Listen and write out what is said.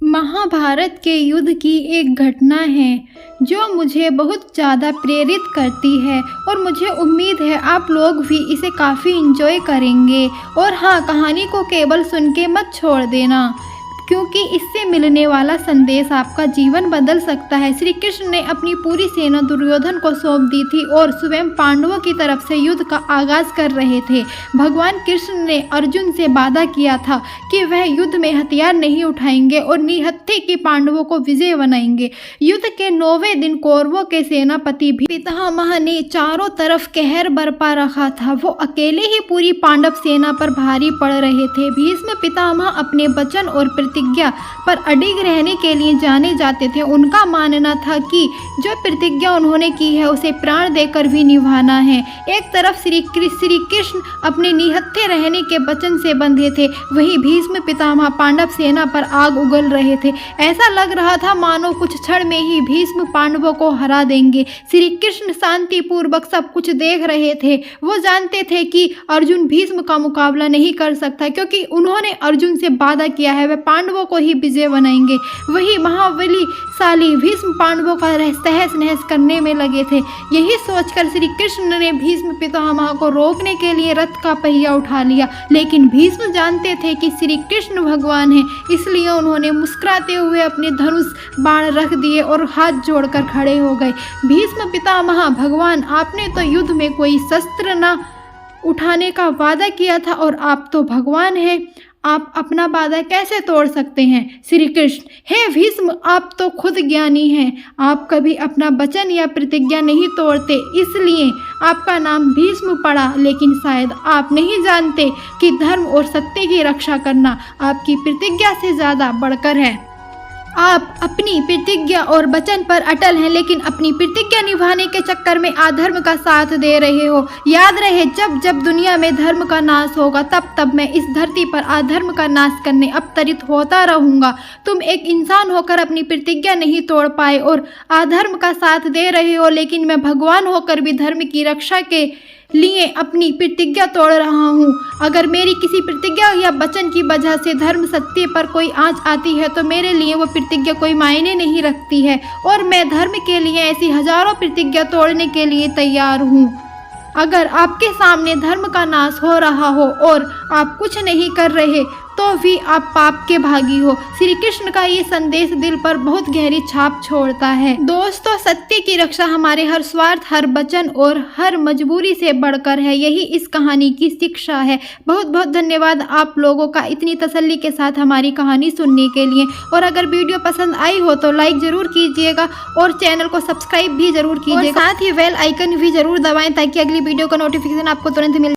महाभारत के युद्ध की एक घटना है जो मुझे बहुत ज़्यादा प्रेरित करती है और मुझे उम्मीद है आप लोग भी इसे काफ़ी इंजॉय करेंगे। और हाँ, कहानी को केवल सुन के मत छोड़ देना, क्योंकि इससे मिलने वाला संदेश आपका जीवन बदल सकता है। श्री कृष्ण ने अपनी पूरी सेना दुर्योधन को सौंप दी थी और स्वयं पांडवों की तरफ से युद्ध का आगाज कर रहे थे। भगवान कृष्ण ने अर्जुन से वादा किया था कि वह युद्ध में हथियार नहीं उठाएंगे और निहत्थे की पांडवों को विजय बनाएंगे। युद्ध के 9वें दिन कौरवों के सेनापति पितामह ने चारों तरफ कहर बरपा रखा था। वो अकेले ही पूरी पांडव सेना पर भारी पड़ रहे थे। भीष्म पितामह अपने वचन और प्रतिज्ञा पर अडिग रहने के लिए जाने जाते थे। उनका मानना था कि जो प्रतिज्ञा उन्होंने की है उसे प्राण देकर भी निभाना है। एक तरफ श्री कृष्ण अपने निहत्थे रहने के वचन से बंधे थे, वहीं भीष्म पितामह पांडव सेना पर आग उगल रहे थे। ऐसा लग रहा था मानो कुछ क्षण में ही भीष्म पांडवों को हरा देंगे। श्री कृष्ण शांति पूर्वक सब कुछ देख रहे थे। वो जानते थे कि अर्जुन भीष्म का मुकाबला नहीं कर सकता, क्योंकि उन्होंने अर्जुन से वादा किया है वह पांडवों को ही विजय बनाएंगे। वही महाबलीशाली भीष्म पांडवों का तहस नहस करने में लगे थे। यही सोचकर श्री कृष्ण ने भीष्म पितामह को रोकने के लिए रथ का पहिया उठा लिया, लेकिन भीष्म जानते थे कि श्री कृष्ण भगवान हैं, इसलिए उन्होंने मुस्कुराते हुए अपने धनुष बाण रख दिए और हाथ जोड़कर खड़े हो गए। भीष्म पितामह, भगवान, आपने तो युद्ध में कोई शस्त्र न उठाने का वादा किया था और आप तो भगवान हैं, आप अपना वादा कैसे तोड़ सकते हैं? श्री कृष्ण, हे भीष्म, आप तो खुद ज्ञानी हैं, आप कभी अपना वचन या प्रतिज्ञा नहीं तोड़ते, इसलिए आपका नाम भीष्म पड़ा। लेकिन शायद आप नहीं जानते कि धर्म और सत्य की रक्षा करना आपकी प्रतिज्ञा से ज़्यादा बढ़कर है। आप अपनी प्रतिज्ञा और वचन पर अटल हैं, लेकिन अपनी प्रतिज्ञा निभाने के चक्कर में अधर्म का साथ दे रहे हो। याद रहे, जब जब दुनिया में धर्म का नाश होगा तब तब मैं इस धरती पर अधर्म का नाश करने अवतरित होता रहूंगा। तुम एक इंसान होकर अपनी प्रतिज्ञा नहीं तोड़ पाए और अधर्म का साथ दे रहे हो, लेकिन मैं भगवान होकर भी धर्म की रक्षा के लिए अपनी प्रतिज्ञा तोड़ रहा हूँ। अगर मेरी किसी प्रतिज्ञा या वचन की वजह से धर्म सत्य पर कोई आंच आती है तो मेरे लिए वो प्रतिज्ञा कोई मायने नहीं रखती है और मैं धर्म के लिए ऐसी हजारों प्रतिज्ञा तोड़ने के लिए तैयार हूँ। अगर आपके सामने धर्म का नाश हो रहा हो और आप कुछ नहीं कर रहे तो भी आप पाप के भागी हो। श्री कृष्ण का ये संदेश दिल पर बहुत गहरी छाप छोड़ता है। दोस्तों, सत्य की रक्षा हमारे हर स्वार्थ, हर वचन और हर मजबूरी से बढ़कर है। यही इस कहानी की शिक्षा है। बहुत बहुत धन्यवाद आप लोगों का इतनी तसल्ली के साथ हमारी कहानी सुनने के लिए। और अगर वीडियो पसंद आई हो तो लाइक ज़रूर कीजिएगा और चैनल को सब्सक्राइब भी ज़रूर कीजिएगा। साथ ही बेल आइकन भी ज़रूर दबाएं ताकि अगली वीडियो का नोटिफिकेशन आपको तुरंत मिले।